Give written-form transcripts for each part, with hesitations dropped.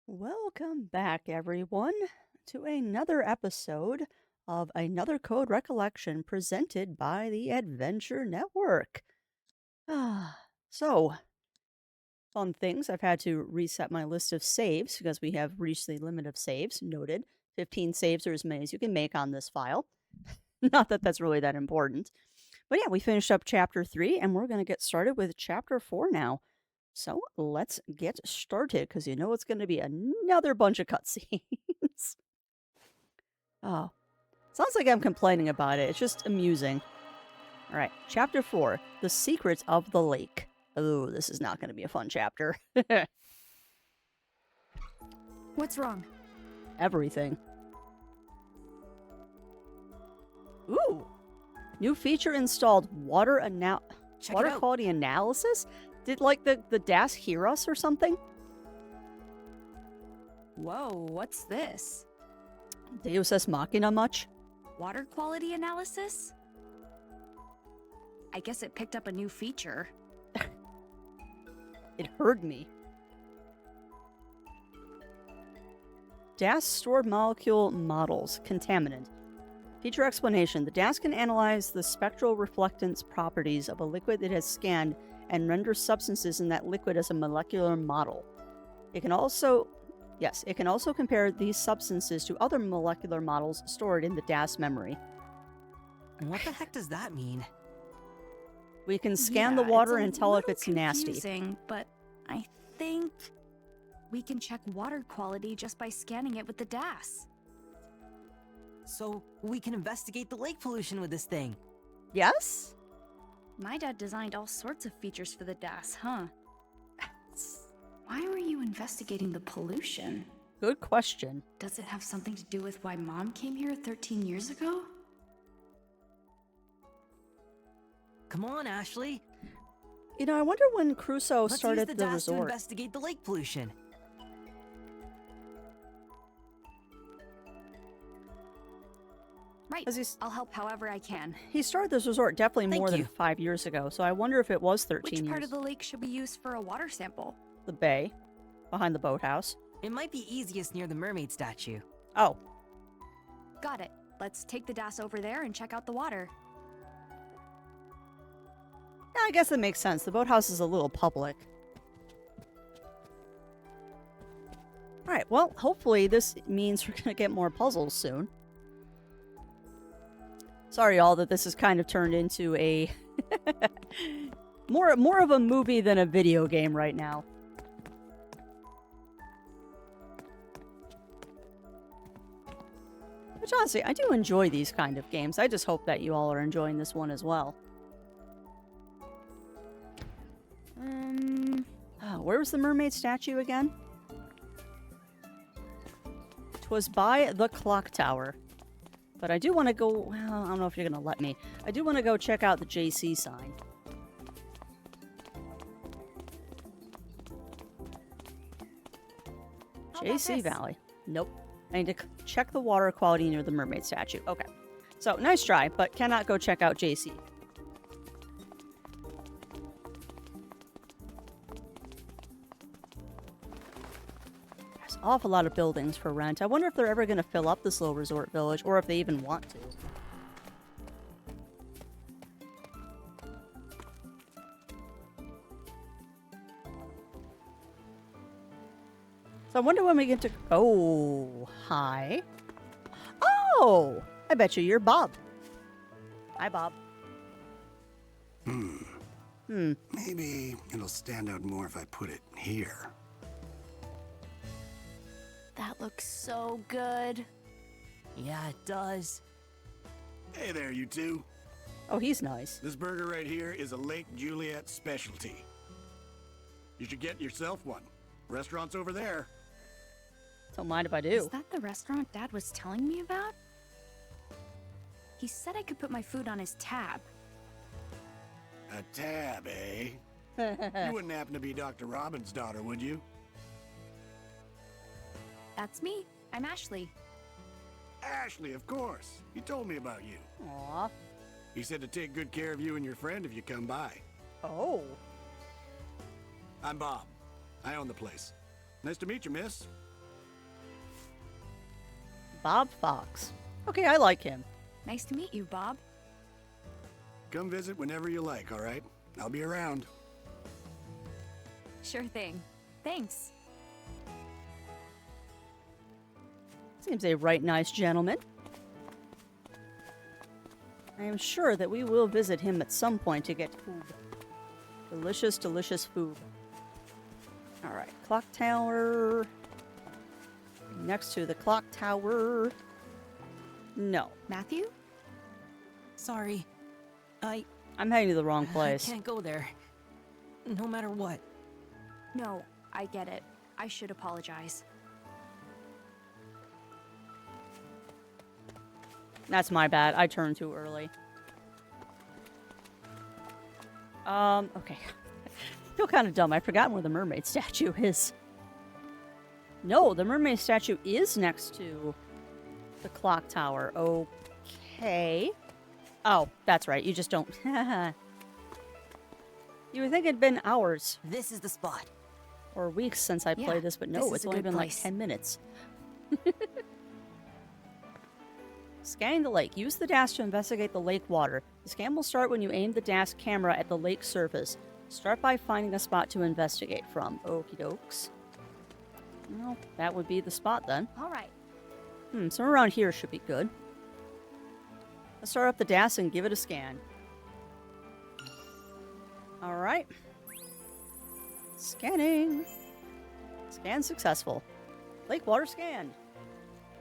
Welcome back, everyone, to another episode of Another Code Recollection presented by the Adventure Network. So, fun things. I've had to reset my list of saves because we have reached the limit of saves. Noted 15 saves or as many as you can make on this file. Not that that's really that important. But yeah, we finished up chapter 3 and we're going to get started with chapter 4 now. So let's get started because you know it's going to be another bunch of cutscenes. Oh, sounds like I'm complaining about it. It's just amusing. All right, chapter 4 The Secrets of the Lake. Oh, this is not going to be a fun chapter. What's wrong? Everything. Ooh, new feature installed water quality analysis? Did like the Desc hear us or something? Whoa, what's this? Deus Ex Machina much? Water quality analysis? I guess it picked up a new feature. It heard me. DAS stored molecule models, contaminant. Feature explanation. The DAS can analyze the spectral reflectance properties of a liquid it has scanned and render substances in that liquid as a molecular model. It can also compare these substances to other molecular models stored in the DAS memory. What the heck does that mean? We can scan the water and tell if it's confusing, nasty. But I think we can check water quality just by scanning it with the DAS. So we can investigate the lake pollution with this thing. Yes? My dad designed all sorts of features for the DAS, huh? Why were you investigating the pollution? Good question. Does it have something to do with why Mom came here 13 years ago? Come on, Ashley. You know, I wonder when Crusoe Let's started use the the DAS to resort. investigate the lake pollution. Right. I'll help however I can. He started this resort definitely Thank more than you. 5 years ago, so I wonder if it was 13 Which years. part of the lake should we use for a water sample? The bay, behind the boathouse. It might be easiest near the mermaid statue. Oh, Got it. Let's take the DAS over there and check out the water. I guess that makes sense. The boathouse is a little public. Alright, well, hopefully this means we're gonna get more puzzles soon. Sorry, all that this has kind of turned into a... more of a movie than a video game right now. Which honestly, I do enjoy these kind of games. I just hope that you all are enjoying this one as well. Where was the mermaid statue again? 'Twas by the clock tower. But I do want to go... Well, I don't know if you're going to let me. I do want to go check out the JC sign. JC Valley. Nope. I need to check the water quality near the mermaid statue. Okay. So, nice try, but cannot go check out JC. There's an awful lot of buildings for rent. I wonder if they're ever going to fill up this little resort village, or if they even want to. So I wonder when we get to... Oh, hi. Oh, I bet you're Bob. Hi, Bob. Maybe it'll stand out more if I put it here. That looks so good. Yeah, it does. Hey there, you two. Oh, he's nice. This burger right here is a Lake Juliet specialty. You should get yourself one. Restaurant's over there. Don't mind if I do. Is that the restaurant Dad was telling me about? He said I could put my food on his tab. A tab, eh? You wouldn't happen to be Dr. Robin's daughter, would you? That's me. I'm Ashley. Ashley, of course. He told me about you. Aw. He said to take good care of you and your friend if you come by. Oh. I'm Bob. I own the place. Nice to meet you, miss. Bob Fox. Okay, I like him. Nice to meet you, Bob. Come visit whenever you like, all right? I'll be around. Sure thing. Thanks. Seems a right nice gentleman. I am sure that we will visit him at some point to get food. Delicious, delicious food. Alright, clock tower. Next to the clock tower. No. Matthew? Sorry. I'm heading to the wrong I place. can't go there. No matter what. No, I get it. I should apologize. That's my bad. I turned too early. Okay. I feel kind of dumb. I've forgotten where the mermaid statue is. No, the mermaid statue is next to the clock tower. Okay. Oh, that's right. You just don't... You would think it'd been hours This is the spot. or weeks since I Yeah, played this, but no, this is it's a only good been like place. 10 minutes. Scanning the lake. Use the Desc to investigate the lake water. The scan will start when you aim the Desc camera at the lake surface. Start by finding a spot to investigate from. Okie dokes. Well, that would be the spot then. All right. Somewhere around here should be good. Let's start up the Desc and give it a scan. Alright. Scanning. Scan successful. Lake water scanned.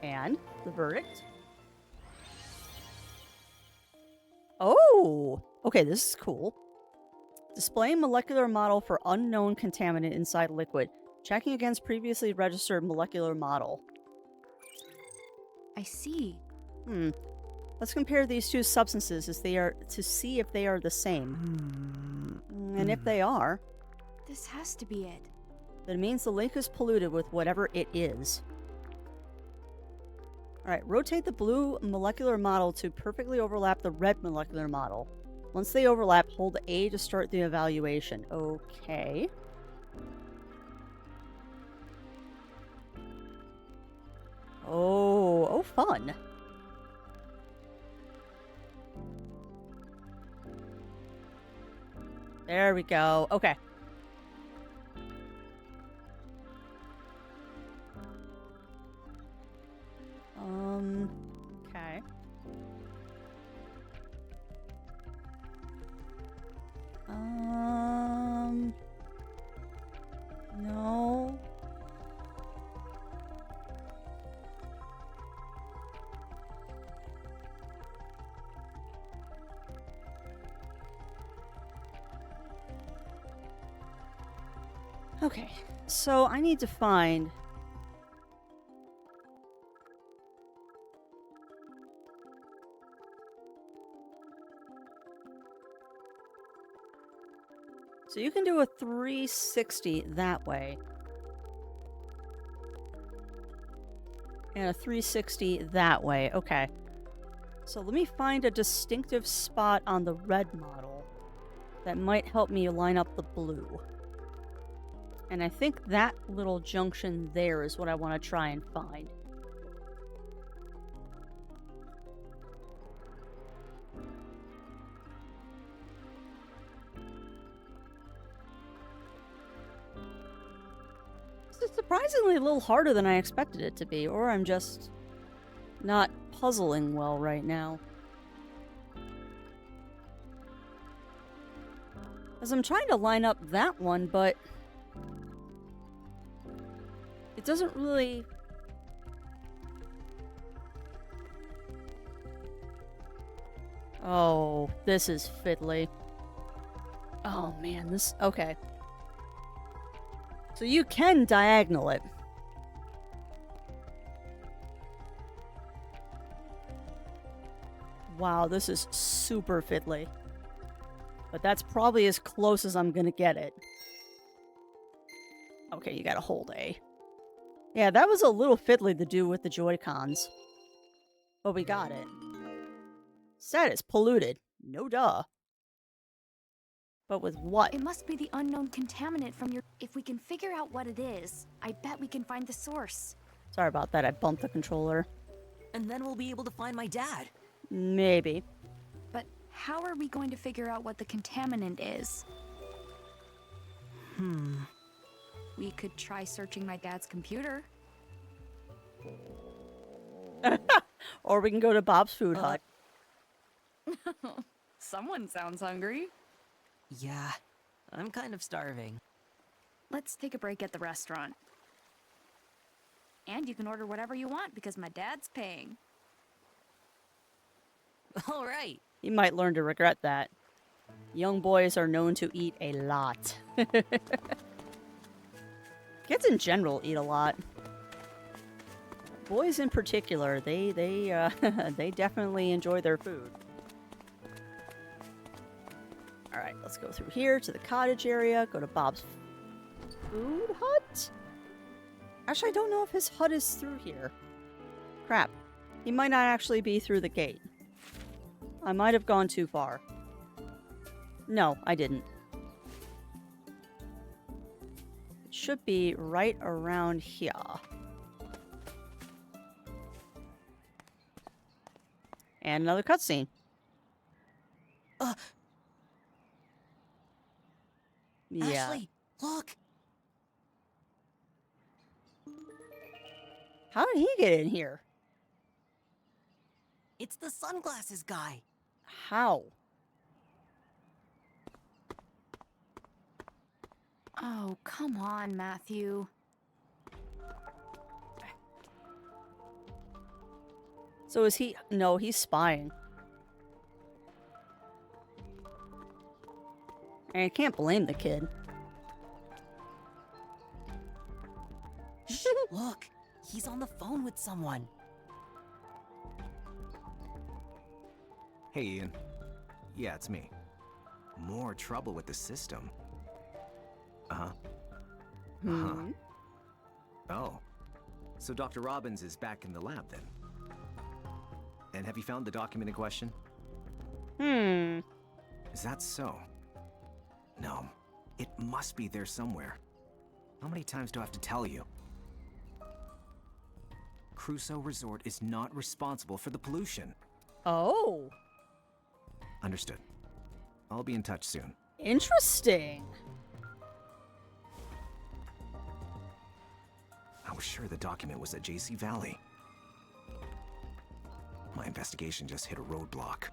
And the verdict. Oh! Okay, this is cool. Display molecular model for unknown contaminant inside liquid. Checking against previously registered molecular model. I see. Let's compare these two substances as they are to see if they are the same. And if they are, This has to be it. then it means the lake is polluted with whatever it is. Alright, rotate the blue molecular model to perfectly overlap the red molecular model. Once they overlap, hold A to start the evaluation. Okay. Oh, fun. There we go. Okay. Okay. No. Okay, so I need to find... So you can do a 360 that way. And a 360 that way. Okay. So let me find a distinctive spot on the red model that might help me line up the blue. And I think that little junction there is what I want to try and find. This is surprisingly a little harder than I expected it to be, or I'm just not puzzling well right now. As I'm trying to line up that one, but it doesn't really... Oh, this is fiddly. Oh man, this... Okay. So you can diagonal it. Wow, this is super fiddly. But that's probably as close as I'm gonna get it. Okay, you gotta hold A. Yeah, that was a little fiddly to do with the Joy-Cons. But we got it. Status polluted. No duh. But with what? It must be the unknown contaminant from your... If we can figure out what it is, I bet we can find the source. Sorry about that, I bumped the controller. and then we'll be able to find my dad. Maybe. But how are we going to figure out what the contaminant is? We could try searching my dad's computer. Or we can go to Bob's Food Hut. Someone sounds hungry. Yeah, I'm kind of starving. Let's take a break at the restaurant. And you can order whatever you want because my dad's paying. All right. You might learn to regret that. Young boys are known to eat a lot. Kids in general eat a lot. Boys in particular, they they definitely enjoy their food. All right, let's go through here to the cottage area. Go to Bob's Food Hut. Actually, I don't know if his hut is through here. Crap, he might not actually be through the gate. I might have gone too far. No, I didn't. It should be right around here. And another cutscene. Yeah. Ashley, look. How did he get in here? It's the sunglasses guy. How? Oh, come on, Matthew. So is he... No, he's spying. And I can't blame the kid. Shh, look. He's on the phone with someone. Hey, Ian. Yeah, it's me. More trouble with the system. Uh-huh. Hmm. Oh. So Dr. Robbins is back in the lab, then? And have you found the document in question? Hmm. Is that so? No. It must be there somewhere. How many times do I have to tell you? Crusoe Resort is not responsible for the pollution. Oh. Understood. I'll be in touch soon. Interesting. I was sure the document was at JC Valley. My investigation just hit a roadblock.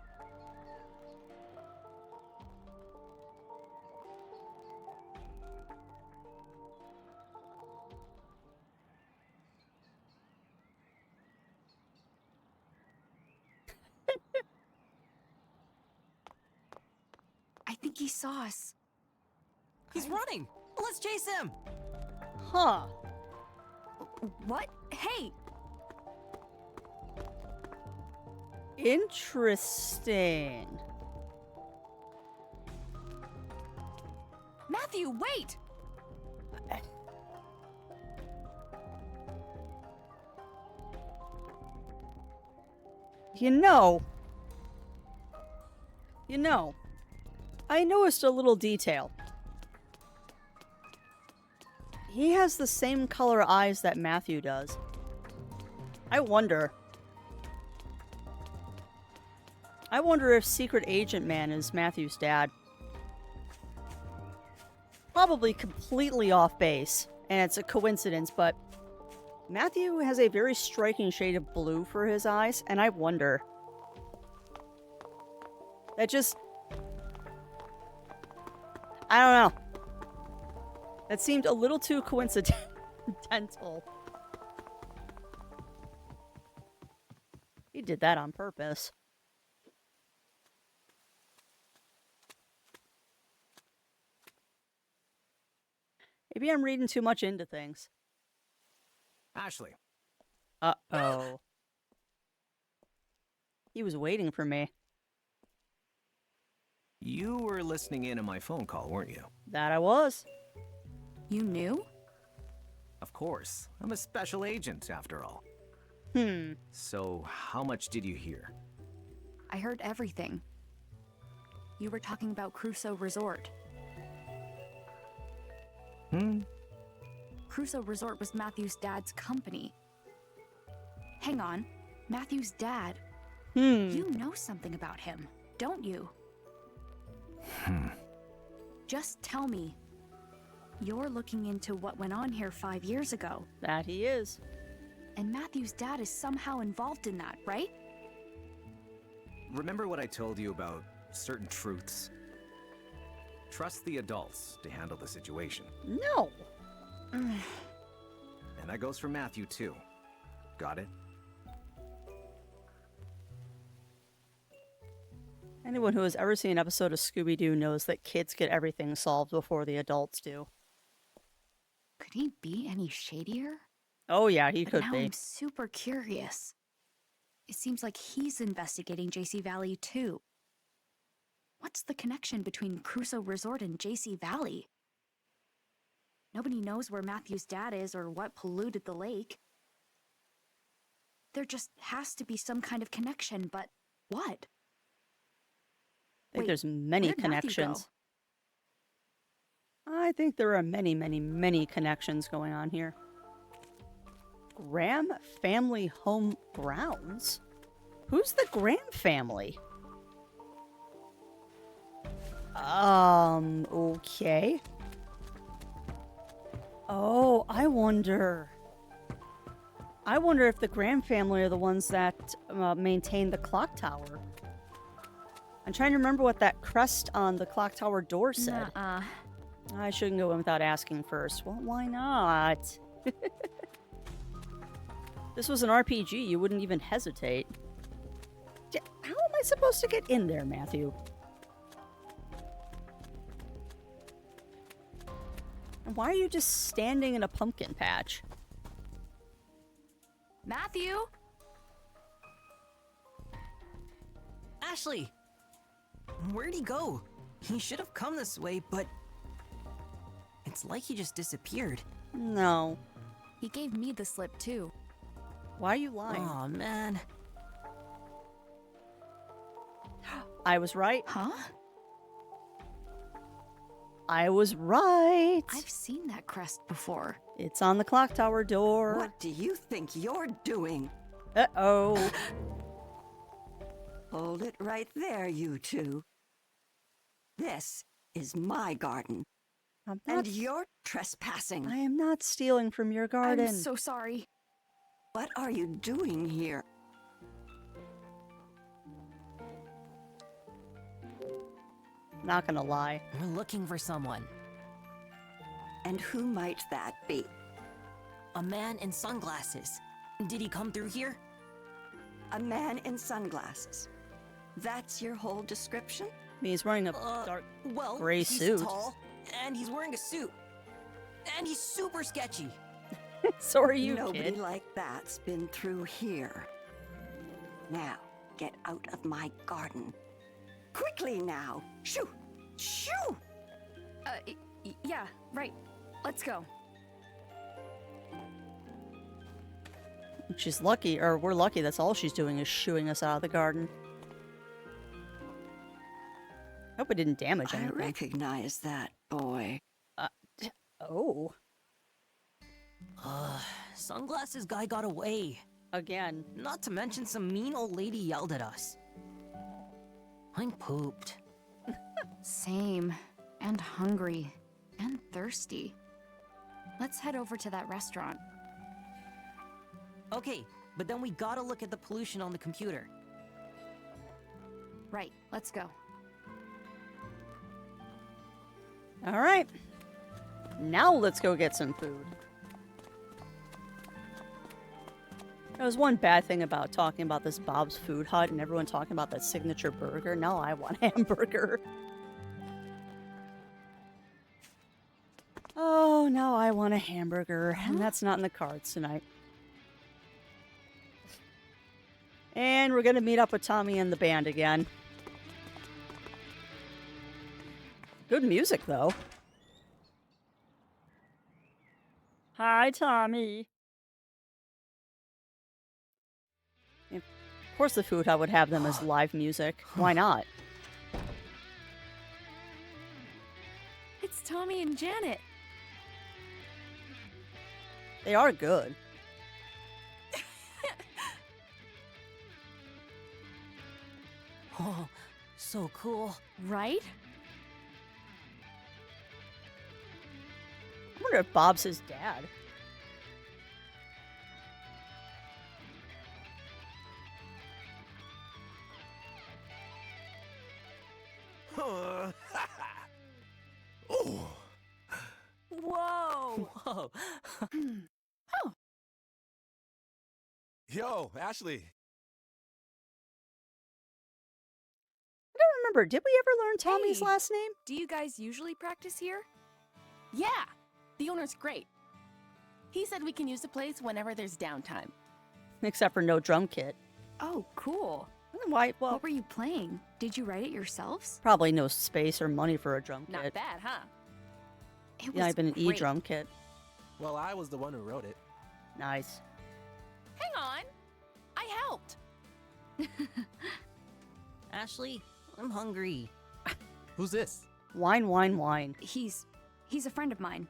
I think he saw us. He's running. Let's chase him. Huh. What? Hey! Interesting. Matthew, wait! You know, I noticed a little detail. He has the same color eyes that Matthew does. I wonder if Secret Agent Man is Matthew's dad. Probably completely off base, and it's a coincidence, but Matthew has a very striking shade of blue for his eyes, and I wonder. That just... I don't know. That seemed a little too coincidental. He did that on purpose. Maybe I'm reading too much into things. Ashley. Uh-oh. He was waiting for me. You were listening in on my phone call, weren't you? That I was. You knew? Of course. I'm a special agent, after all. Hmm. So, how much did you hear? I heard everything. You were talking about Crusoe Resort. Crusoe Resort was Matthew's dad's company. Hang on. Matthew's dad. Hmm. You know something about him, don't you? Just tell me. You're looking into what went on here 5 years ago. That he is. And Matthew's dad is somehow involved in that, right? Remember what I told you about certain truths? Trust the adults to handle the situation. No. And that goes for Matthew, too. Got it? Anyone who has ever seen an episode of Scooby-Doo knows that kids get everything solved before the adults do. Could he be any shadier? Oh yeah, he But could now be. I'm super curious. It seems like he's investigating JC Valley too. What's the connection between Crusoe Resort and JC Valley? Nobody knows where Matthew's dad is or what polluted the lake. There just has to be some kind of connection, but what? I think Wait, there's many where'd Matthew go? connections. I think there are many, many, many connections going on here. Graham Family Home Grounds? Who's the Graham family? Okay. Oh, I wonder if the Graham family are the ones that maintain the clock tower. I'm trying to remember what that crest on the clock tower door said. Nuh-uh. I shouldn't go in without asking first. Well, why not? This was an RPG, you wouldn't even hesitate. How am I supposed to get in there, Matthew? And why are you just standing in a pumpkin patch? Matthew? Ashley! Where'd he go? He should have come this way, but... It's like he just disappeared. No. He gave me the slip too. Why are you lying? Aw, man. I was right. Huh? I was right. I've seen that crest before. It's on the clock tower door. What do you think you're doing? Uh-oh. Hold it right there, you two. This is my garden, I'm and not, you're trespassing. I am not stealing from your garden. I'm so sorry. What are you doing here? Not gonna lie. We're looking for someone. And who might that be? A man in sunglasses. Did he come through here? A man in sunglasses. That's your whole description? I mean, he's wearing a dark... Well, Gray he's suit. tall, and he's wearing a suit. And he's super sketchy. So are you, Nobody kid. like that's been through here. Now, get out of my garden. Quickly now! Shoo! Shoo! Yeah, right. Let's go. She's lucky, or we're lucky, that's all she's doing is shooing us out of the garden. Hope it didn't damage I anything. recognize that boy. Oh. Sunglasses guy got away. Again. Not to mention some mean old lady yelled at us. I'm pooped. Same. And hungry. And thirsty. Let's head over to that restaurant. Okay, but then we gotta look at the pollution on the computer. Right, let's go. Alright. Now let's go get some food. There was one bad thing about talking about this Bob's Food Hut and everyone talking about that signature burger. Now I want a hamburger. Oh, now I want a hamburger. And that's not in the cards tonight. And we're going to meet up with Tommy and the band again. Good music, though. Hi, Tommy. Of course the Food Hut would have them as live music. Why not? It's Tommy and Janet. They are good. Oh, so cool. Right? I wonder if Bob's his dad. Oh. Whoa! Whoa! Yo, Ashley. I don't remember. Did we ever learn Tommy's Hey. last name? Do you guys usually practice here? Yeah, the owner's great. He said we can use the place whenever there's downtime. Except for no drum kit. Oh, cool. Why? Well, What were you playing? Did you write it yourselves? probably no space or money for a drum Not kit. bad, huh? It was Not even an great. E-drum kit. Well, I was the one who wrote it. Nice. Hang on. I helped. Ashley, I'm hungry. Who's this? Wine, wine, wine. He's a friend of mine.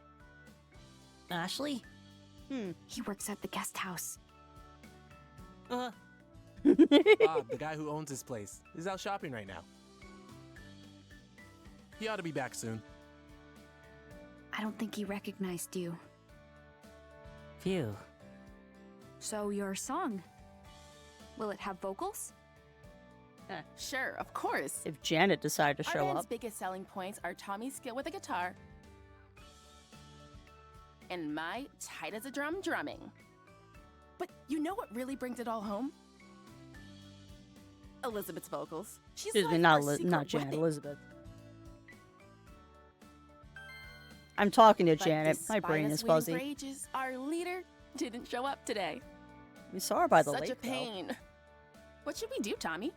Ashley? He works at the guest house. Bob, the guy who owns this place, is out shopping right now. He ought to be back soon. I don't think he recognized you. Phew. So your song, will it have vocals? Sure, of course. If Janet decided to Our show band's up. biggest selling points are Tommy's skill with the guitar and my tight as a drum drumming. But you know what really brings it all home? Elizabeth's vocals. She's Excuse me, like not, our secret not Janet, weapon. Elizabeth. I'm talking to But Janet. My despite brain us is waiting fuzzy. for ages, our leader didn't show up today. We saw her by the Such lake, a pain. What should we do, Tommy?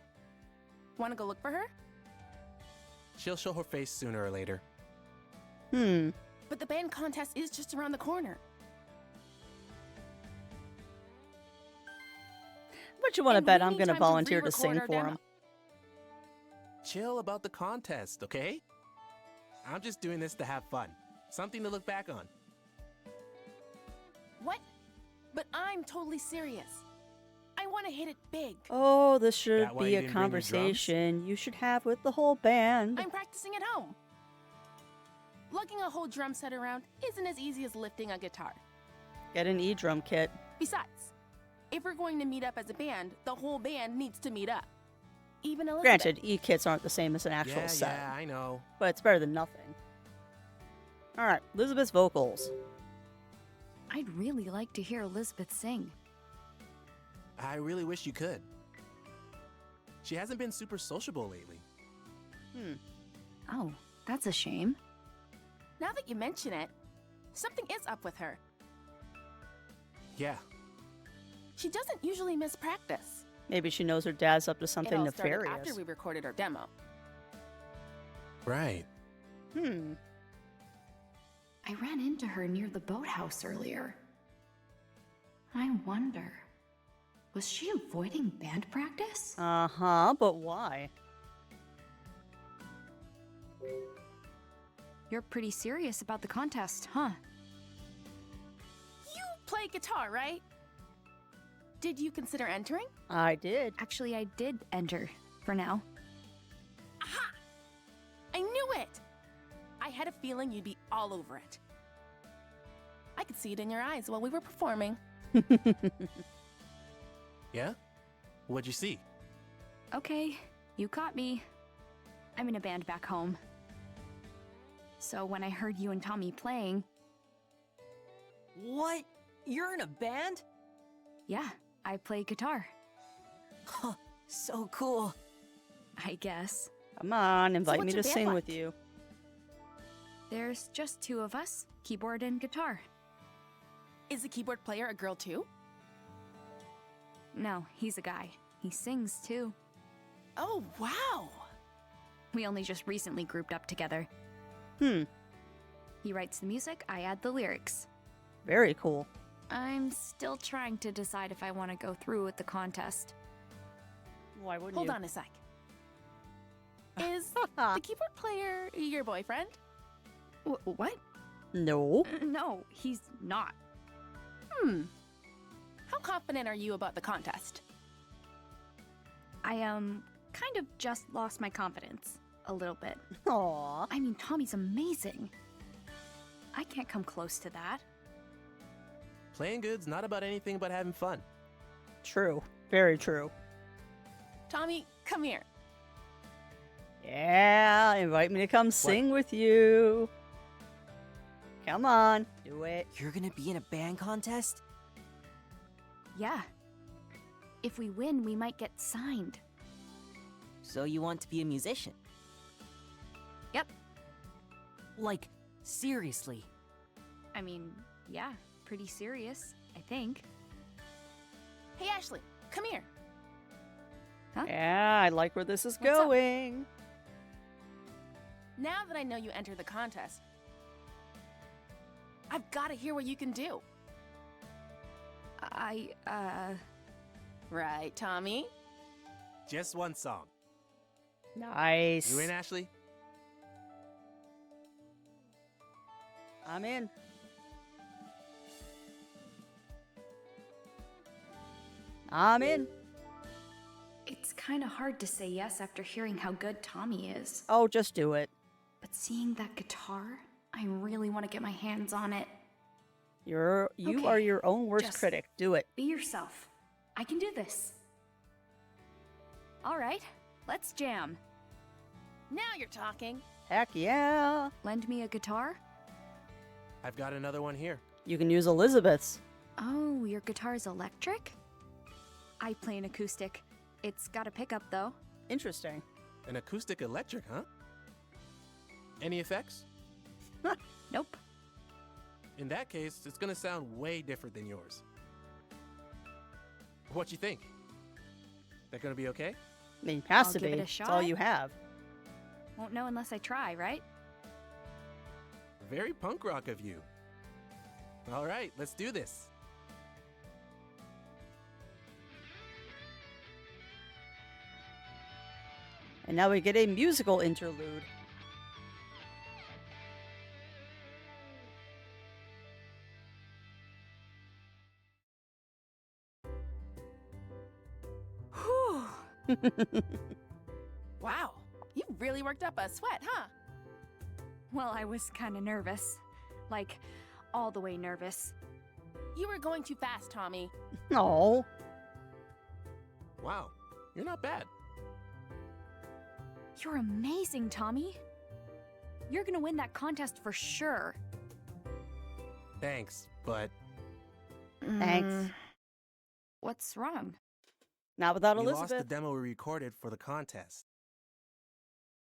Want to go look for her? She'll show her face sooner or later. though. But the band contest is just around the corner. What you want to And bet we I'm need going to time volunteer to re-record sing our for demo. him? Chill about the contest, okay? I'm just doing this to have fun. Something to look back on. What? But I'm totally serious. I want to hit it big. Oh, this should That why be you a didn't bring your drums? conversation you should have with the whole band. I'm practicing at home. Lugging a whole drum set around isn't as easy as lifting a guitar. Get an E-drum kit. Besides, if we're going to meet up as a band, the whole band needs to meet up. Even Elizabeth. Granted, E-kits aren't the same as an actual yeah, set, yeah, I know. but it's better than nothing. All right, Elizabeth's vocals. I'd really like to hear Elizabeth sing. I really wish you could. She hasn't been super sociable lately. Oh, that's a shame. Now that you mention it, something is up with her. Yeah, She doesn't usually miss practice. Maybe she knows her dad's up to It something all started nefarious. after we recorded our demo. right. I ran into her near the boathouse earlier. I wonder, was she avoiding band practice? Uh-huh, but why? You're pretty serious about the contest, huh? You play guitar, right? Did you consider entering? I did. Actually, I did enter, for now. Aha! I knew it! I had a feeling you'd be all over it. I could see it in your eyes while we were performing. Yeah? What'd you see? Okay, you caught me. I'm in a band back home. So when I heard you and Tommy playing, What? You're in a band? yeah, I play guitar, Huh, so cool. I guess. Come on, invite what's me your to band sing like? with you. There's just two of us, keyboard and guitar. Is the keyboard player a girl too? No, he's a guy. He sings too. Oh, wow! We only just recently grouped up together. He writes the music, I add the lyrics. Very cool. I'm still trying to decide if I want to go through with the contest. Why wouldn't Hold you? on a sec. Is the keyboard player your boyfriend? What? No. No, he's not. How confident are you about the contest? I am kind of just lost my confidence. A little bit. Aw. I mean, Tommy's amazing. I can't come close to that. Playing good's not about anything but having fun. True. Very true. Tommy, come here. Yeah, invite me to come sing with you. Come on, do it. You're gonna be in a band contest? Yeah. If we win, we might get signed. So you want to be a musician? Yep. Like, seriously? I mean, yeah, pretty serious, I think. Hey, Ashley, come here. Yeah, I like where this is What's up? going. Now that I know you entered the contest, I've got to hear what you can do. Right, Tommy? Just one song. Nice. You in, Ashley? I'm in. I'm in. It's kind of hard to say yes after hearing how good Tommy is. Oh, just do it. But seeing that guitar, I really want to get my hands on it. You Okay, are your own worst just- critic. Do it. Be yourself. I can do this. All right, let's jam. Now you're talking. Heck yeah. Lend me a guitar? I've got another one here. You can use Elizabeth's. Oh, your guitar's electric? I play an acoustic. It's got a pickup, though. Interesting. An acoustic electric, huh? Any effects? Nope. In that case, it's gonna sound way different than yours. What you think? That gonna be okay? I mean, it has I'll to give be. it a It's all shot. you have. Won't know unless I try, right? Very punk rock of you. All right, let's do this. And now we get a musical interlude. Whew. Wow, you really worked up a sweat, huh? Well, I was kind of nervous. Like, all the way nervous. You were going too fast, Tommy. Oh, Wow, you're not bad. You're amazing, Tommy. You're gonna win that contest for sure. Thanks, but thanks. What's wrong? Not without we lost the Elizabeth. demo we recorded for the contest.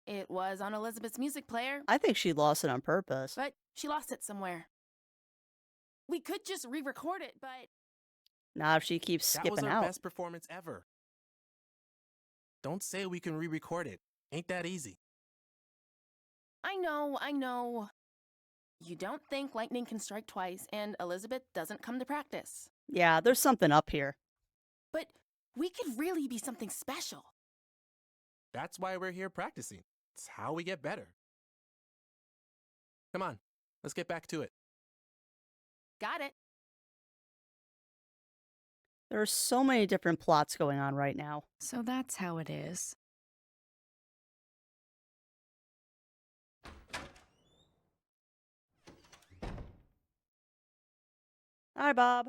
It was on Elizabeth's music player, I think she lost it on purpose. but she lost it somewhere. We could just re-record it, but Not if she keeps That was skipping our out. best performance ever. Don't say we can re-record it. Ain't that easy. I know. You don't think lightning can strike twice, and Elizabeth doesn't come to practice. Yeah, there's something up here. But we could really be something special. That's why we're here practicing. It's how we get better. Come on, let's get back to it. Got it. There are so many different plots going on right now. So that's how it is. Hi, Bob.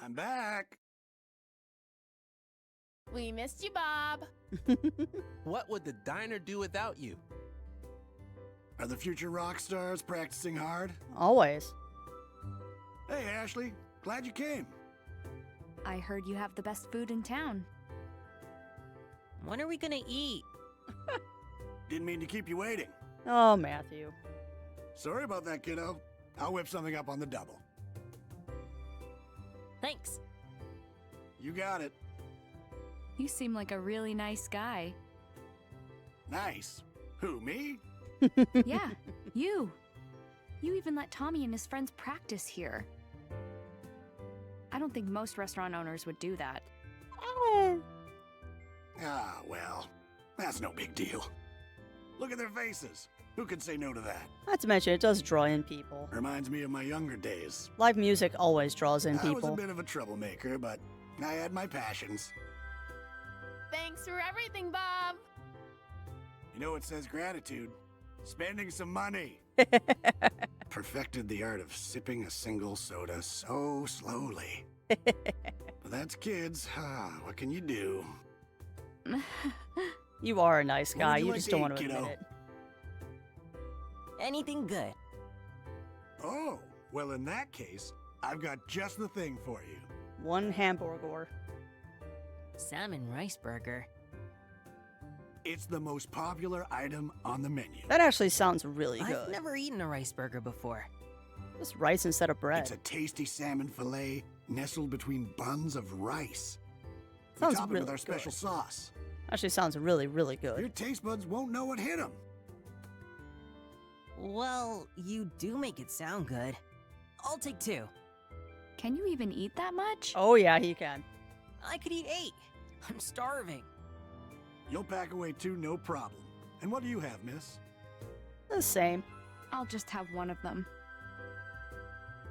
I'm back. We missed you, Bob. What would the diner do without you? Are the future rock stars practicing hard? Always. Hey, Ashley. Glad you came. I heard you have the best food in town. When are we gonna eat? Didn't mean to keep you waiting. Oh, Matthew. Sorry about that, kiddo. I'll whip something up on the double. Thanks. You got it. You seem like a really nice guy. Nice. Who, me? Yeah, you. You even let Tommy and his friends practice here. I don't think most restaurant owners would do that. Ah, well. That's no big deal. Look at their faces. Who could say no to that? Not to mention, it does draw in people. Reminds me of my younger days. Live music always draws in I was a people. bit of a troublemaker, but I had my passions. Thanks for everything, Bob. You know what says gratitude? Spending some money. Perfected the art of sipping a single soda so slowly. But that's kids. What can you do? You are a nice What guy. would you You like just to don't eat, want to kiddo? admit it. Anything good. Oh, well, in that case, I've got just the thing for you. One hamburger. Salmon rice burger. It's the most popular item on the menu. That actually sounds really I've good. never eaten a rice burger before. Just rice instead of bread. It's a tasty salmon fillet nestled between buns of rice. We Sounds top it really with our special good. sauce. Actually sounds really, really Your good. taste buds won't know what hit them. Well, you do make it sound good. I'll take 2. Can you even eat that much? Oh yeah, he can. I could eat 8. I'm starving. You'll pack away 2, no problem. And what do you have, miss? The same. I'll just have one of them.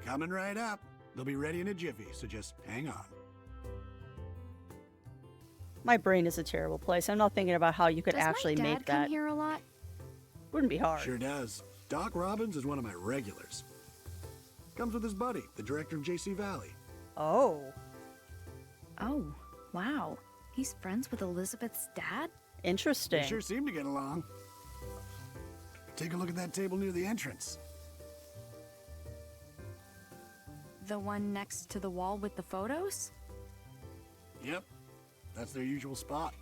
Coming right up. They'll be ready in a jiffy, so just hang on. My brain is a terrible place. I'm not thinking about how you could Does actually my dad make come that. here a lot? Wouldn't be hard. Sure does. Doc Robbins is one of my regulars. Comes with his buddy, the director of JC Valley. Oh. Oh, wow. He's friends with Elizabeth's dad? Interesting. They sure seem to get along. Take a look at that table near the entrance. The one next to the wall with the photos? Yep, that's their usual spot.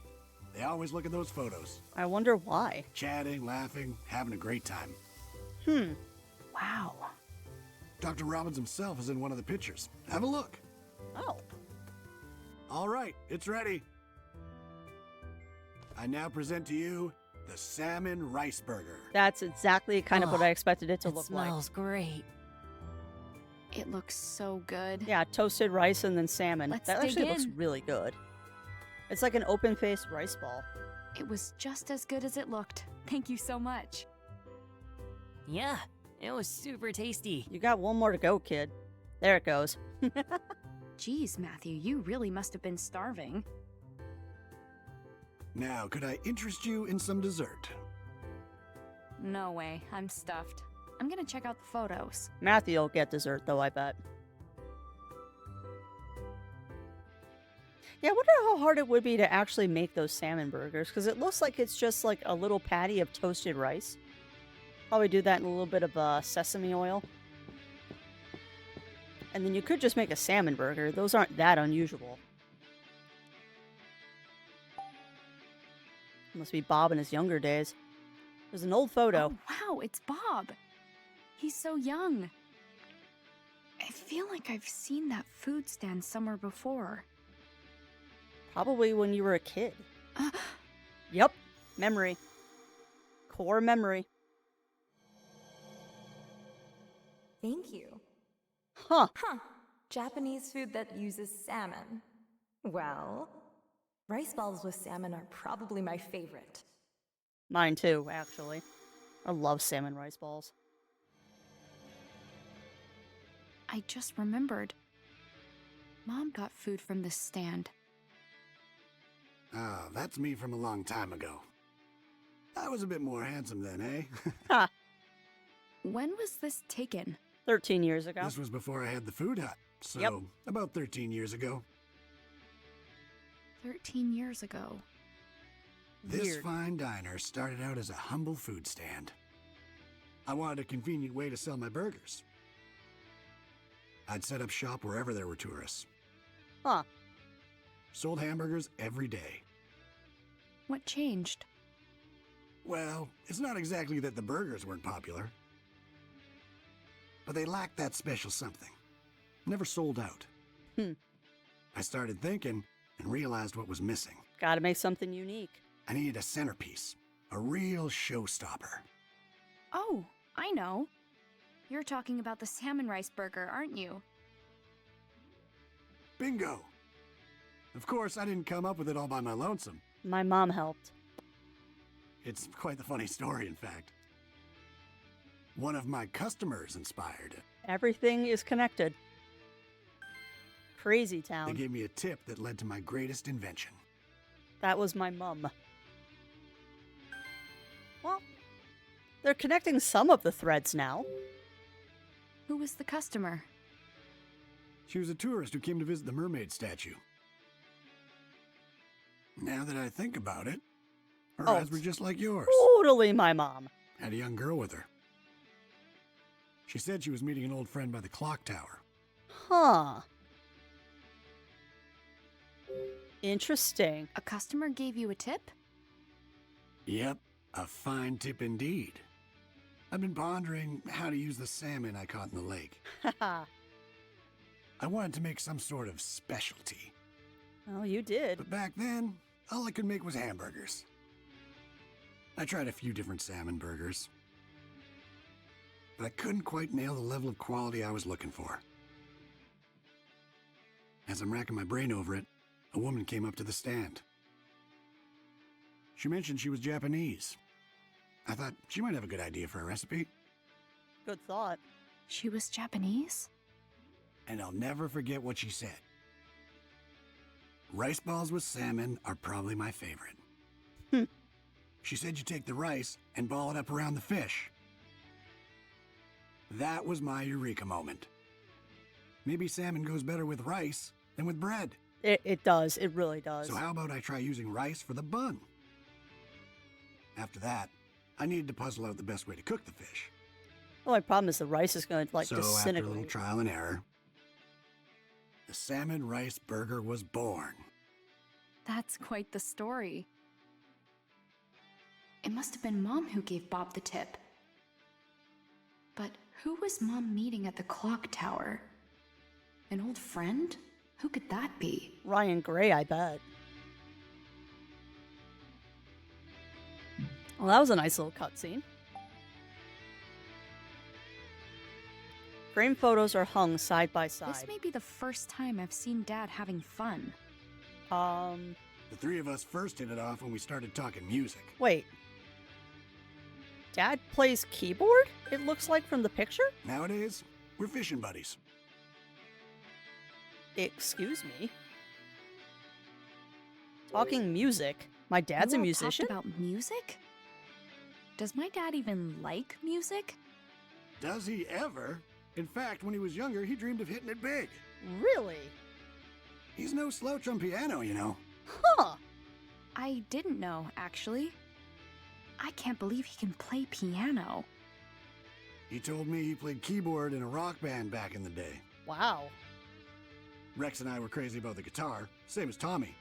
They always look at those photos. I wonder why. Chatting, laughing, having a great time. Wow. Dr. Robbins himself is in one of the pictures. Have a look. Oh. All right, it's ready. I now present to you the salmon rice burger. That's exactly kind of what Oh, I expected it to It look smells great. It looks so good. like. Yeah, toasted rice and then salmon. Let's That dig actually looks in. really good. It's like an open-faced rice ball. It was just as good as it looked. Thank you so much. Yeah, it was super tasty. You got one more to go, kid. There it goes. Geez, Matthew, you really must have been starving. Now, could I interest you in some dessert? No way, I'm stuffed. I'm gonna check out the photos. Matthew will get dessert, though, I bet. Yeah, I wonder how hard it would be to actually make those salmon burgers, because it looks like it's just like a little patty of toasted rice. Probably do that in a little bit of sesame oil. And then you could just make a salmon burger. Those aren't that unusual. Must be Bob in his younger days. There's an old photo. Oh, wow, it's Bob. He's so young. I feel like I've seen that food stand somewhere before. Probably when you were a kid. Yep. Memory. Core memory. Thank you. Huh. Huh. Japanese food that uses salmon. Well, rice balls with salmon are probably my favorite. Mine too, actually. I love salmon rice balls. I just remembered. Mom got food from this stand. Ah, that's me from a long time ago. I was a bit more handsome then, eh? Ha! When was this taken? 13 years ago. This was before I had the food hut, so Yep. about 13 years ago. 13 years ago. This Weird. fine diner started out as a humble food stand. I wanted a convenient way to sell my burgers. I'd set up shop wherever there were tourists. Huh. Sold hamburgers every day. What changed? Well, it's not exactly that the burgers weren't popular, but they lacked that special something. Never sold out. I started thinking and realized what was missing. Gotta make something unique. I needed a centerpiece, a real showstopper. Oh, I know. You're talking about the salmon rice burger, aren't you? Bingo! Of course, I didn't come up with it all by my lonesome. My mom helped. It's quite the funny story, in fact. One of my customers inspired it. Everything is connected. Crazy They town. gave me a tip that led to my greatest invention. That was my mum. Well, they're connecting some of the threads now. Who was the customer? She was a tourist who came to visit the mermaid statue. Now that I think about it, her eyes were just like yours. Totally my mom. Had a young girl with her. She said she was meeting an old friend by the clock tower. Huh. Interesting. A customer gave you a tip? Yep, a fine tip indeed. I've been pondering how to use the salmon I caught in the lake. Haha. I wanted to make some sort of specialty. Oh, you did. But back then, all I could make was hamburgers. I tried a few different salmon burgers, but I couldn't quite nail the level of quality I was looking for. As I'm racking my brain over it, a woman came up to the stand. She mentioned she was Japanese. I thought she might have a good idea for a recipe. Good thought. She was Japanese? And I'll never forget what she said. Rice balls with salmon are probably my favorite. She said you take the rice and ball it up around the fish. That was my eureka moment. Maybe salmon goes better with rice than with bread. It does. It really does. So how about I try using rice for the bun? After that, I needed to puzzle out the best way to cook the fish. The only problem is the rice is going to, like, So after a little disintegrate. trial and error, the salmon rice burger was born. That's quite the story. It must have been Mom who gave Bob the tip. But who was Mom meeting at the clock tower? An old friend? Who could that be? Ryan Gray, I bet. Well, that was a nice little cutscene. Frame photos are hung side by side. This may be the first time I've seen Dad having fun. The three of us first hit it off when we started talking music. Wait. Dad plays keyboard? It looks like from the picture? Nowadays, we're fishing buddies. Excuse me. Talking music. My dad's You a all musician? talked about music? Does my dad even like music? Does he ever? In fact, when he was younger, he dreamed of hitting it big. Really? He's no slouch on piano, you know. Huh. I didn't know, actually. I can't believe he can play piano. He told me he played keyboard in a rock band back in the day. Wow. Rex and I were crazy about the guitar, same as Tommy.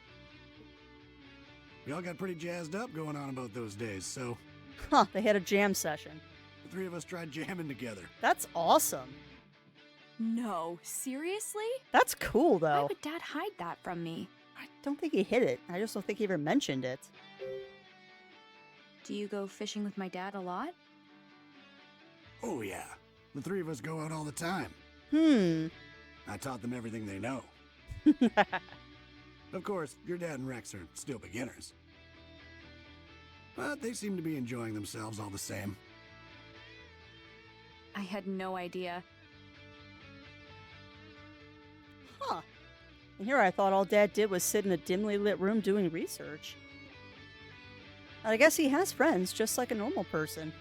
We all got pretty jazzed up going on about those days, so Huh, they had a jam session. the three of us tried jamming together. That's awesome. No, seriously? That's cool, Why though. would Dad hide that from me? I don't think he hit it. I just don't think he ever mentioned it. Do you go fishing with my dad a lot? Oh yeah, the three of us go out all the time. I taught them everything they know. Of course, your dad and Rex are still beginners. But they seem to be enjoying themselves all the same. I had no idea. Huh. And here I thought all Dad did was sit in a dimly lit room doing research. I guess he has friends, just like a normal person.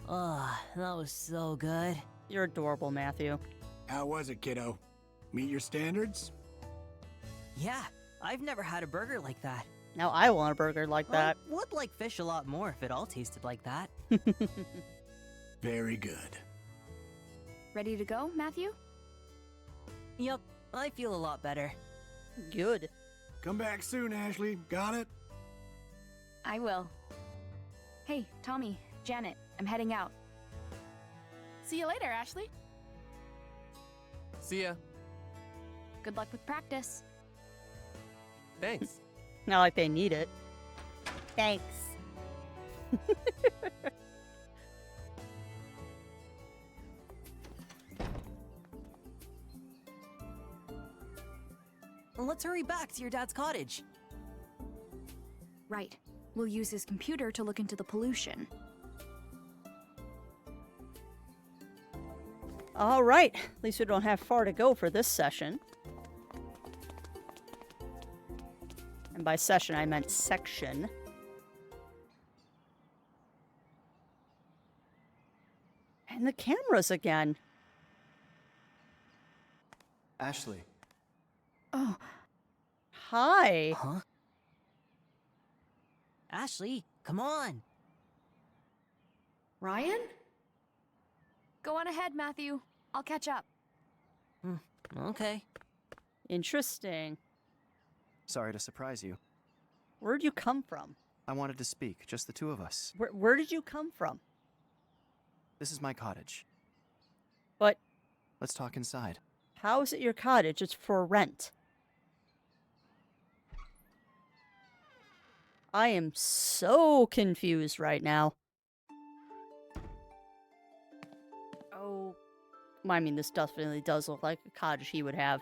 Oh, that was so good. You're adorable, Matthew. How was it, kiddo? Meet your standards? Yeah, I've never had a burger like that. Now I want a burger like that. I would like fish a lot more if it all tasted like that. Very good. Ready to go, Matthew? Yup, I feel a lot better. Good. Come back soon, Ashley. Got it? I will. Hey, Tommy, Janet, I'm heading out. See you later, Ashley. See ya. Good luck with practice. Thanks. Not like they need it. Thanks. Let's hurry back to your dad's cottage. Right. We'll use his computer to look into the pollution. All right. At least we don't have far to go for this session. And by session, I meant section. And the cameras again. Ashley. Oh, Hi. Huh? Ashley, come on. Ryan? Go on ahead, Matthew. I'll catch up. Okay. Interesting. Sorry to surprise you. Where'd you come from? I wanted to speak, just the two of us. Where did you come from? This is my cottage. But Let's talk inside. how is it your cottage? It's for rent. I am so confused right now. Oh, well, I mean, this definitely does look like a cottage he would have.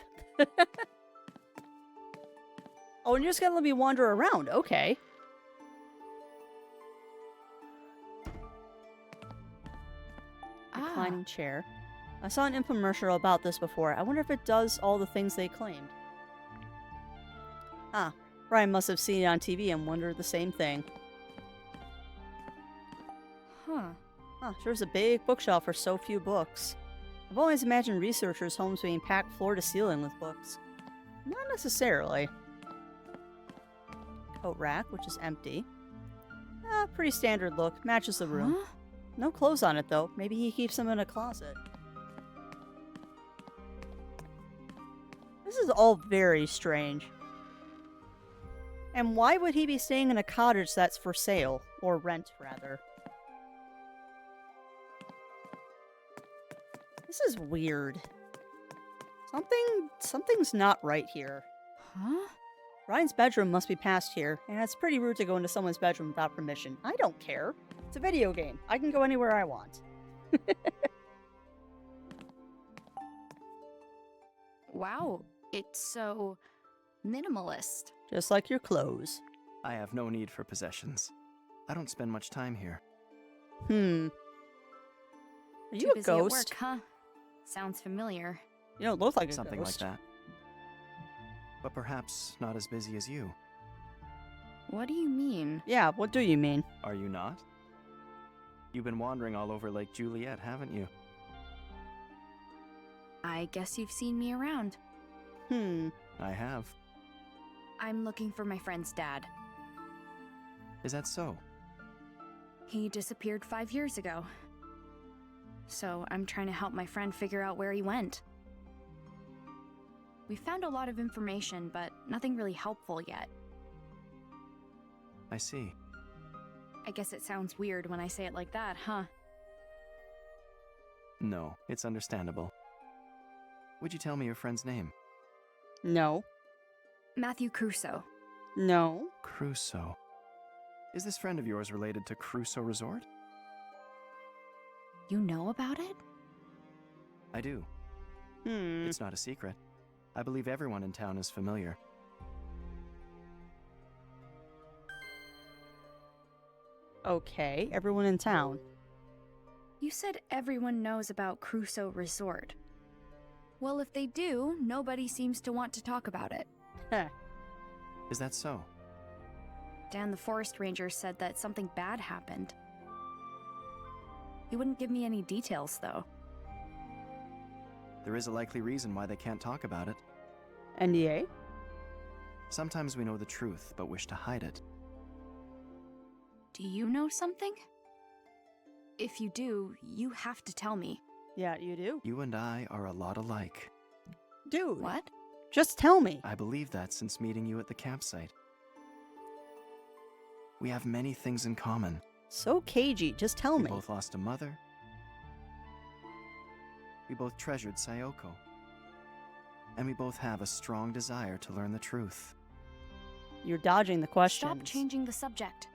Oh, and you're just gonna let me wander around. Okay. Reclining chair. I saw an infomercial about this before. I wonder if it does all the things they claimed. Ah, Ryan must have seen it on TV and wondered the same thing. Huh. Huh, there's a big bookshelf for so few books. I've always imagined researchers' homes being packed floor to ceiling with books. Not necessarily. Coat rack, which is empty. Ah, pretty standard look. Matches the room. Huh? No clothes on it, though. Maybe he keeps them in a closet. This is all very strange. And why would he be staying in a cottage that's for sale? Or rent, rather. This is weird. Something's not right here. Huh? Ryan's bedroom must be past here, and it's pretty rude to go into someone's bedroom without permission. I don't care. It's a video game. I can go anywhere I want. Wow, it's so minimalist. Just like your clothes. I have no need for possessions. I don't spend much time here. Are you Too a busy ghost? at work, huh? Sounds familiar. You don't look like a Something ghost. like that. But perhaps not as busy as you. What do you mean? Yeah, what do you mean? Are you not? You've been wandering all over Lake Juliet, haven't you? I guess you've seen me around. I have. I'm looking for my friend's dad. Is that so? He disappeared 5 years ago. So I'm trying to help my friend figure out where he went. We found a lot of information, but nothing really helpful yet. I see. I guess it sounds weird when I say it like that, huh? No, it's understandable. Would you tell me your friend's name? No. Matthew Crusoe. No. Crusoe. Is this friend of yours related to Crusoe Resort? You know about it? I do. Hmm. It's not a secret. I believe everyone in town is familiar. Okay, everyone in town. You said everyone knows about Crusoe Resort. Well, if they do, nobody seems to want to talk about it. Heh. Is that so? Dan the forest ranger said that something bad happened. He wouldn't give me any details, though. There is a likely reason why they can't talk about it. NDA? Sometimes we know the truth, but wish to hide it. Do you know something? If you do, you have to tell me. Yeah, you do. You and I are a lot alike. Dude. What? Just tell me. I believe that since meeting you at the campsite. We have many things in common. So cagey. Just tell We me. both lost a mother. We both treasured Sayoko. And we both have a strong desire to learn the truth. You're dodging the questions. Stop changing the subject.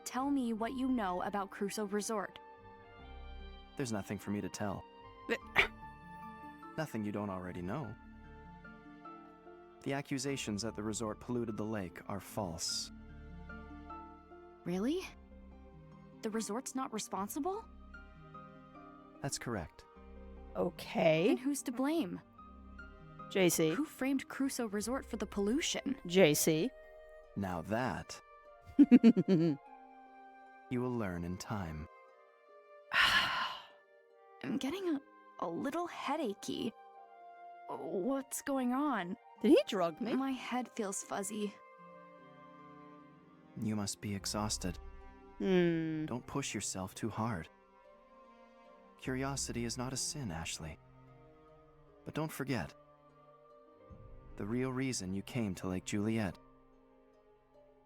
Tell me what you know about Crusoe Resort. There's nothing for me to tell. Nothing you don't already know. The accusations that the resort polluted the lake are false. Really? The resort's not responsible? That's correct. Okay. Then who's to blame? JC. Who framed Crusoe Resort for the pollution? JC. Now that you will learn in time. I'm getting a little headachy. What's going on? Did he drug me? My head feels fuzzy. You must be exhausted. Hmm. Don't push yourself too hard. Curiosity is not a sin, Ashley. But don't forget, the real reason you came to Lake Juliet.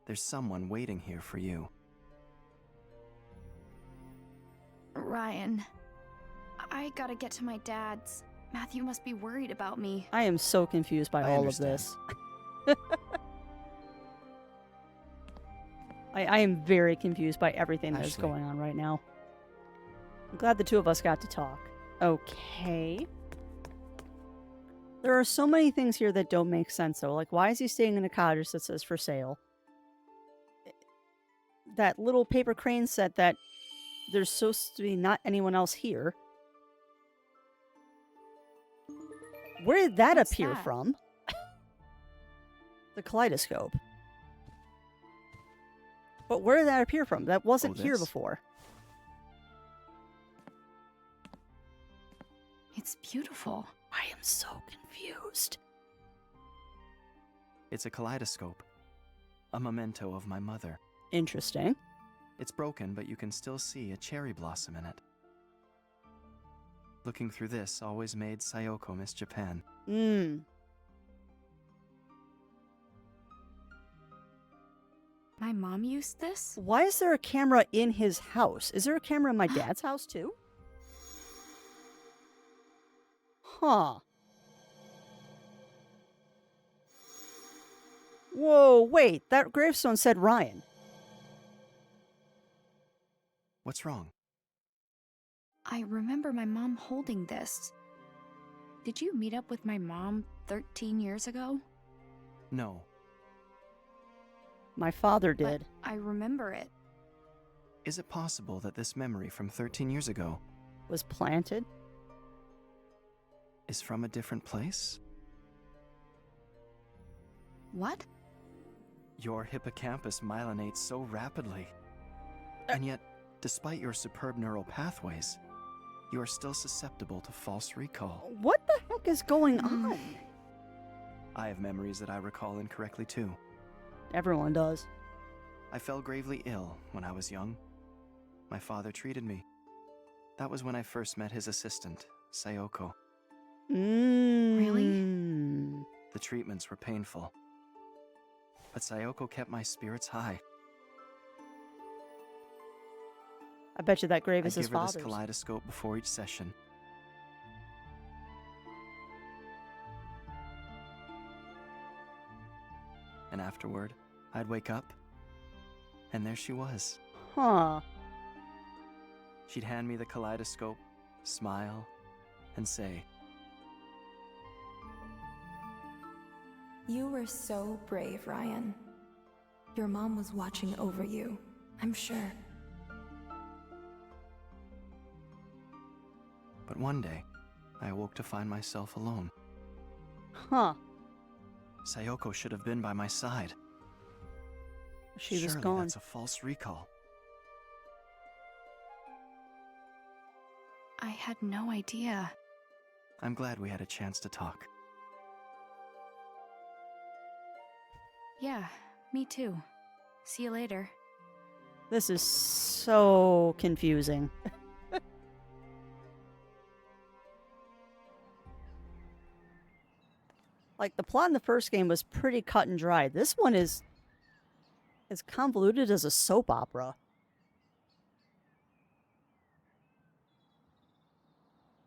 There's someone waiting here for you. Ryan, I gotta get to my dad's. Matthew must be worried about me. I am so confused by I all understand. of this. I am very confused by everything that's Ashley. going on right now. I'm glad the two of us got to talk. Okay. There are so many things here that don't make sense, though. Like, why is he staying in a cottage that says for sale? That little paper crane said that there's supposed to be not anyone else here. Where did that What's appear that? from? The kaleidoscope. But where did that appear from? That wasn't here this? before. It's beautiful. I am so confused. It's a kaleidoscope. A memento of my mother. Interesting. It's broken, but you can still see a cherry blossom in it. Looking through this always made Sayoko miss Japan. Hmm. My mom used this? Why is there a camera in his house? Is there a camera in my dad's house, too? Huh. Whoa, wait. That gravestone said Ryan. What's wrong? I remember my mom holding this. Did you meet up with my mom 13 years ago? No. My father But did. I remember it. Is it possible that this memory from 13 years ago Was planted. is from a different place? What? Your hippocampus myelinates so rapidly. And yet, despite your superb neural pathways, you are still susceptible to false recall. What the heck is going on? I have memories that I recall incorrectly too. Everyone does. I fell gravely ill when I was young. My father treated me. That was when I first met his assistant, Sayoko. Really? The treatments were painful. But Sayoko kept my spirits high. I bet you that grave I is his give her this father's. kaleidoscope before each session. And afterward, I'd wake up, and there she was. Huh. She'd hand me the kaleidoscope, smile, and say, You were so brave, Ryan. Your mom was watching over you, I'm sure. But one day, I awoke to find myself alone. Huh. Sayoko should have been by my side. She was Surely gone. that's a false recall. I had no idea. I'm glad we had a chance to talk. Yeah, me too. See you later. This is so confusing. Like, the plot in the first game was pretty cut and dry. This one is as convoluted as a soap opera.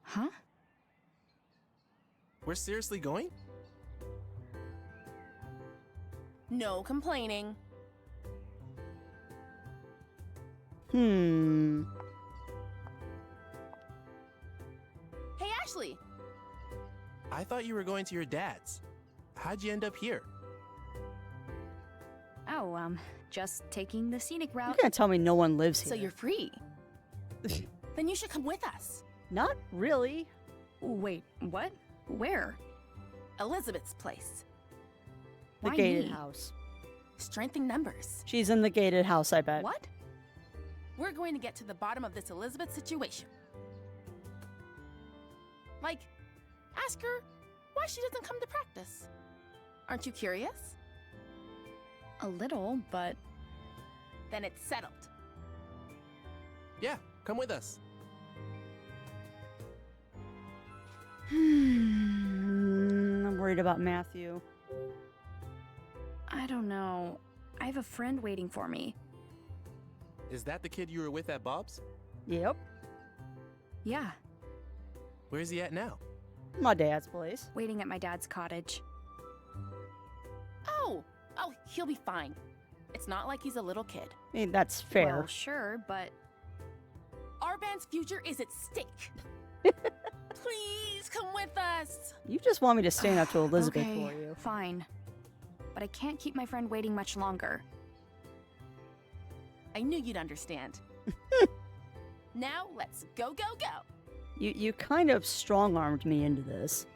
Huh? We're seriously going? No complaining. Hmm. Hey, Ashley! I thought you were going to your dad's. How'd you end up here? Oh, just taking the scenic You're route. gonna tell me no one lives here. So you're free. Then you should come with us. Not really. Wait, what? Where? Elizabeth's place. The Why gated me? house. Strength in numbers. She's in the gated house, I bet. What? We're going to get to the bottom of this Elizabeth situation. Like, ask her why she doesn't come to practice. Aren't you curious? A little, but Then it's settled. Yeah, come with us. I'm worried about Matthew. I don't know. I have a friend waiting for me. Is that the kid you were with at Bob's? Yep. Yeah, Where's he at now? My dad's place. waiting at my dad's cottage. Oh, he'll be fine. It's not like he's a little kid. I mean, that's fair. Well, sure, but Our band's future is at stake. Please come with us. You just want me to stand up to Elizabeth okay, for you. fine. But I can't keep my friend waiting much longer. I knew you'd understand. Now let's go, go, go. You kind of strong-armed me into this.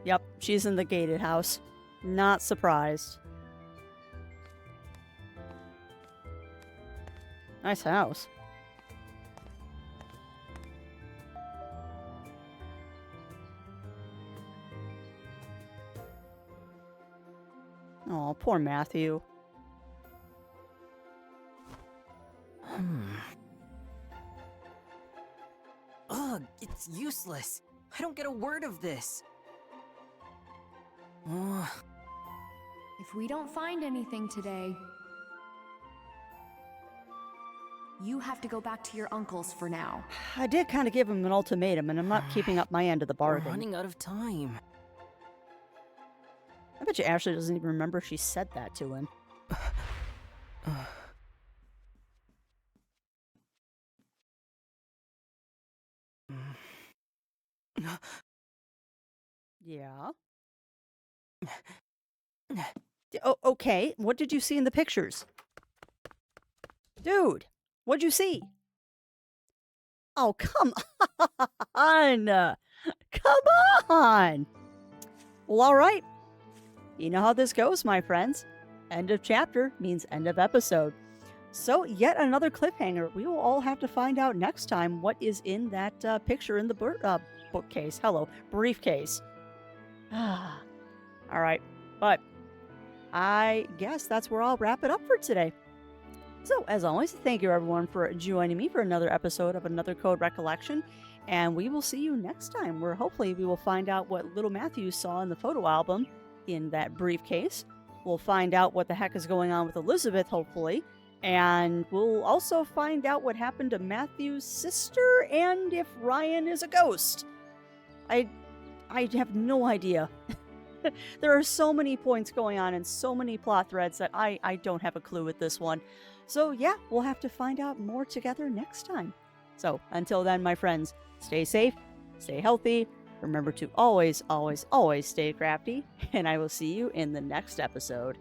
Yep, she's in the gated house. Not surprised. Nice house. Oh, poor Matthew. Ugh, it's useless. I don't get a word of this. Ugh. If we don't find anything today, you have to go back to your uncle's for now. I did kind of give him an ultimatum, and I'm not keeping up my end of the We're bargain. running out of time. I bet you Ashley doesn't even remember she said that to him. Yeah. Oh, okay. What did you see in the pictures? Dude, what'd you see? Oh, come on. Come on. Well, all right. You know how this goes, my friends. End of chapter means end of episode. So, yet another cliffhanger. We will all have to find out next time what is in that picture in the bookcase. Hello, briefcase. Ah. All right. But I guess that's where I'll wrap it up for today. So, as always, thank you everyone for joining me for another episode of Another Code Recollection. And we will see you next time, where hopefully we will find out what little Matthew saw in the photo album in that briefcase. We'll find out what the heck is going on with Elizabeth, hopefully. And we'll also find out what happened to Matthew's sister and if Ryan is a ghost. I have no idea. There are so many points going on and so many plot threads that I don't have a clue with this one. So yeah, we'll have to find out more together next time. So until then, my friends, stay safe, stay healthy, remember to always, always, always stay crafty, and I will see you in the next episode.